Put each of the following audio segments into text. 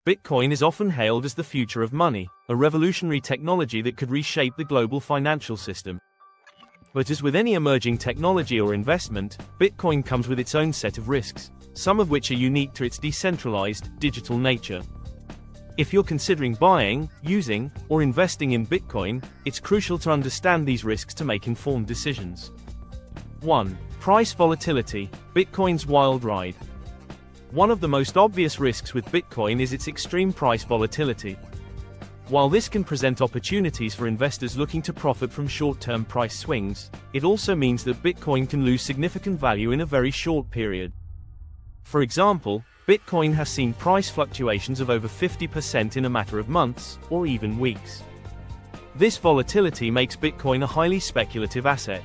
Bitcoin is often hailed as the future of money, a revolutionary technology that could reshape the global financial system. But as with any emerging technology or investment, Bitcoin comes with its own set of risks, some of which are unique to its decentralized, digital nature. If you're considering buying, using, or investing in Bitcoin, it's crucial to understand these risks to make informed decisions. 1. Price volatility, Bitcoin's wild ride. One of the most obvious risks with Bitcoin is its extreme price volatility. While this can present opportunities for investors looking to profit from short-term price swings, it also means that Bitcoin can lose significant value in a very short period. For example, Bitcoin has seen price fluctuations of over 50% in a matter of months, or even weeks. This volatility makes Bitcoin a highly speculative asset.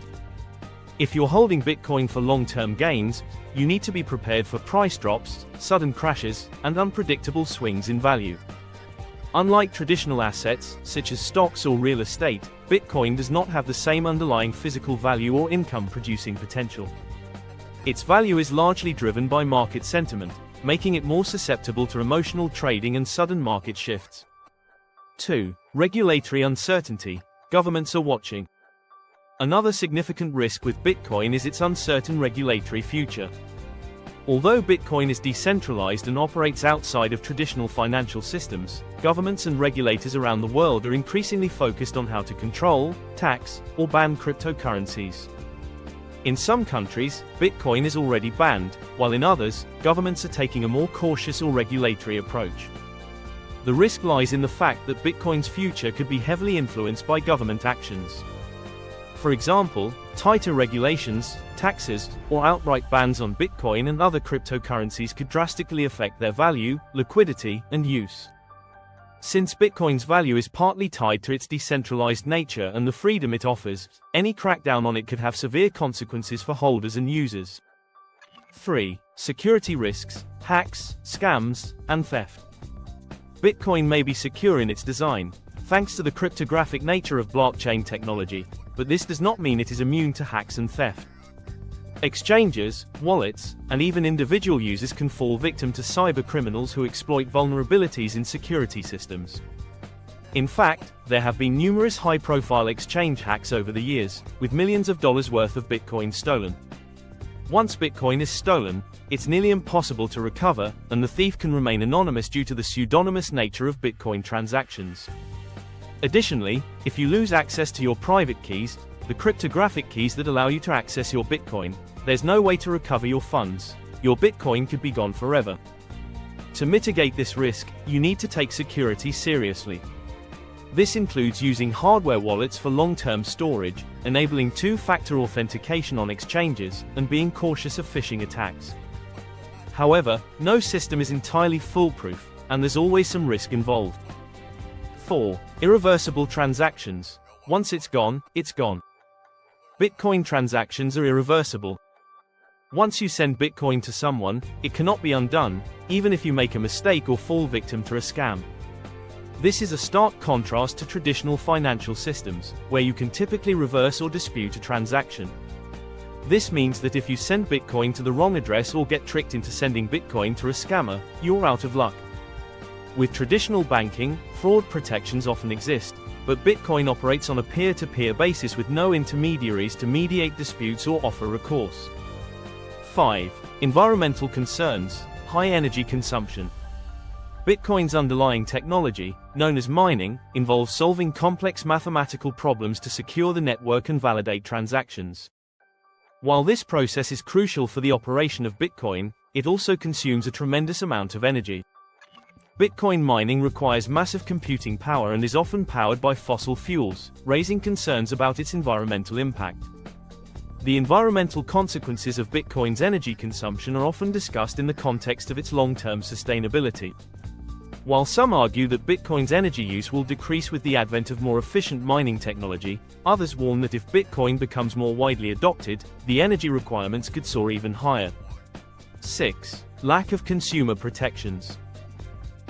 If you're holding Bitcoin for long-term gains, you need to be prepared for price drops, sudden crashes, and unpredictable swings in value. Unlike traditional assets, such as stocks or real estate, Bitcoin does not have the same underlying physical value or income-producing potential. Its value is largely driven by market sentiment, making it more susceptible to emotional trading and sudden market shifts. 2. Regulatory uncertainty. Governments are watching. Another significant risk with Bitcoin is its uncertain regulatory future. Although Bitcoin is decentralized and operates outside of traditional financial systems, governments and regulators around the world are increasingly focused on how to control, tax, or ban cryptocurrencies. In some countries, Bitcoin is already banned, while in others, governments are taking a more cautious or regulatory approach. The risk lies in the fact that Bitcoin's future could be heavily influenced by government actions. For example, tighter regulations, taxes, or outright bans on Bitcoin and other cryptocurrencies could drastically affect their value, liquidity, and use. Since Bitcoin's value is partly tied to its decentralized nature and the freedom it offers, any crackdown on it could have severe consequences for holders and users. 3. Security risks, hacks, scams, and theft. Bitcoin may be secure in its design, thanks to the cryptographic nature of blockchain technology, but this does not mean it is immune to hacks and theft. Exchanges, wallets, and even individual users can fall victim to cyber criminals who exploit vulnerabilities in security systems. In fact, there have been numerous high-profile exchange hacks over the years, with millions of dollars worth of Bitcoin stolen. Once Bitcoin is stolen, it's nearly impossible to recover, and the thief can remain anonymous due to the pseudonymous nature of Bitcoin transactions. Additionally, if you lose access to your private keys, the cryptographic keys that allow you to access your Bitcoin, there's no way to recover your funds. Your Bitcoin could be gone forever. To mitigate this risk, you need to take security seriously. This includes using hardware wallets for long-term storage, enabling two-factor authentication on exchanges, and being cautious of phishing attacks. However, no system is entirely foolproof, and there's always some risk involved. 4. Irreversible transactions. Once it's gone, it's gone. Bitcoin transactions are irreversible. Once you send Bitcoin to someone, it cannot be undone, even if you make a mistake or fall victim to a scam. This is a stark contrast to traditional financial systems, where you can typically reverse or dispute a transaction. This means that if you send Bitcoin to the wrong address or get tricked into sending Bitcoin to a scammer, you're out of luck. With traditional banking, fraud protections often exist, but Bitcoin operates on a peer-to-peer basis with no intermediaries to mediate disputes or offer recourse. 5. Environmental concerns, high energy consumption. Bitcoin's underlying technology, known as mining, involves solving complex mathematical problems to secure the network and validate transactions. While this process is crucial for the operation of Bitcoin, it also consumes a tremendous amount of energy. Bitcoin mining requires massive computing power and is often powered by fossil fuels, raising concerns about its environmental impact. The environmental consequences of Bitcoin's energy consumption are often discussed in the context of its long-term sustainability. While some argue that Bitcoin's energy use will decrease with the advent of more efficient mining technology, others warn that if Bitcoin becomes more widely adopted, the energy requirements could soar even higher. 6. Lack of consumer protections.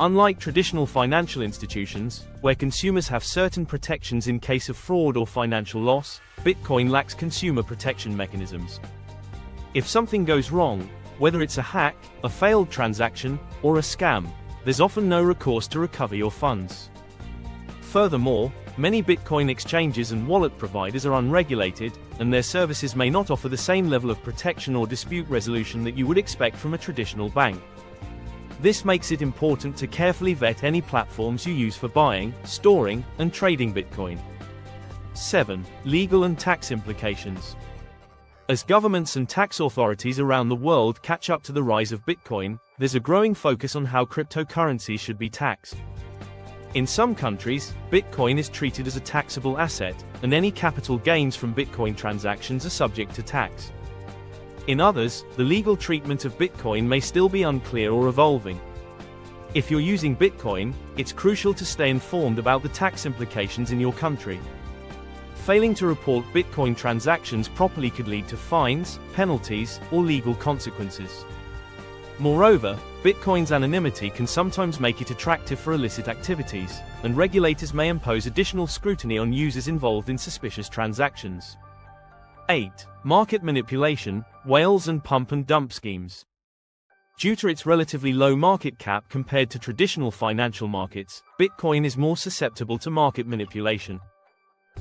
Unlike traditional financial institutions, where consumers have certain protections in case of fraud or financial loss, Bitcoin lacks consumer protection mechanisms. If something goes wrong, whether it's a hack, a failed transaction, or a scam, there's often no recourse to recover your funds. Furthermore, many Bitcoin exchanges and wallet providers are unregulated, and their services may not offer the same level of protection or dispute resolution that you would expect from a traditional bank. This makes it important to carefully vet any platforms you use for buying, storing, and trading Bitcoin. 7. Legal and tax implications. As governments and tax authorities around the world catch up to the rise of Bitcoin, there's a growing focus on how cryptocurrencies should be taxed. In some countries, Bitcoin is treated as a taxable asset, and any capital gains from Bitcoin transactions are subject to tax. In others, the legal treatment of Bitcoin may still be unclear or evolving. If you're using Bitcoin, it's crucial to stay informed about the tax implications in your country. Failing to report Bitcoin transactions properly could lead to fines, penalties, or legal consequences. Moreover, Bitcoin's anonymity can sometimes make it attractive for illicit activities, and regulators may impose additional scrutiny on users involved in suspicious transactions. 8. Market manipulation, whales and pump and dump schemes. Due to its relatively low market cap compared to traditional financial markets, Bitcoin is more susceptible to market manipulation.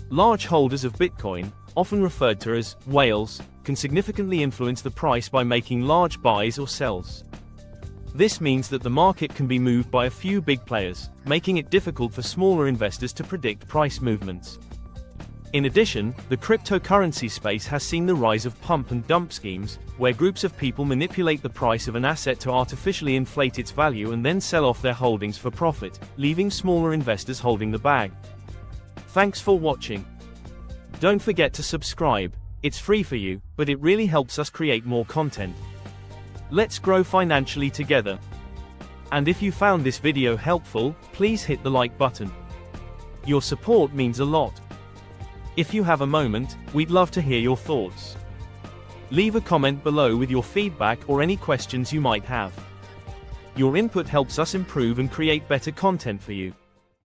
Large holders of Bitcoin, often referred to as whales, can significantly influence the price by making large buys or sells. This means that the market can be moved by a few big players, making it difficult for smaller investors to predict price movements. In addition, the cryptocurrency space has seen the rise of pump and dump schemes, where groups of people manipulate the price of an asset to artificially inflate its value and then sell off their holdings for profit, leaving smaller investors holding the bag. Thanks for watching. Don't forget to subscribe. It's free for you, but it really helps us create more content. Let's grow financially together. And if you found this video helpful, please hit the like button. Your support means a lot. If you have a moment, we'd love to hear your thoughts. Leave a comment below with your feedback or any questions you might have. Your input helps us improve and create better content for you.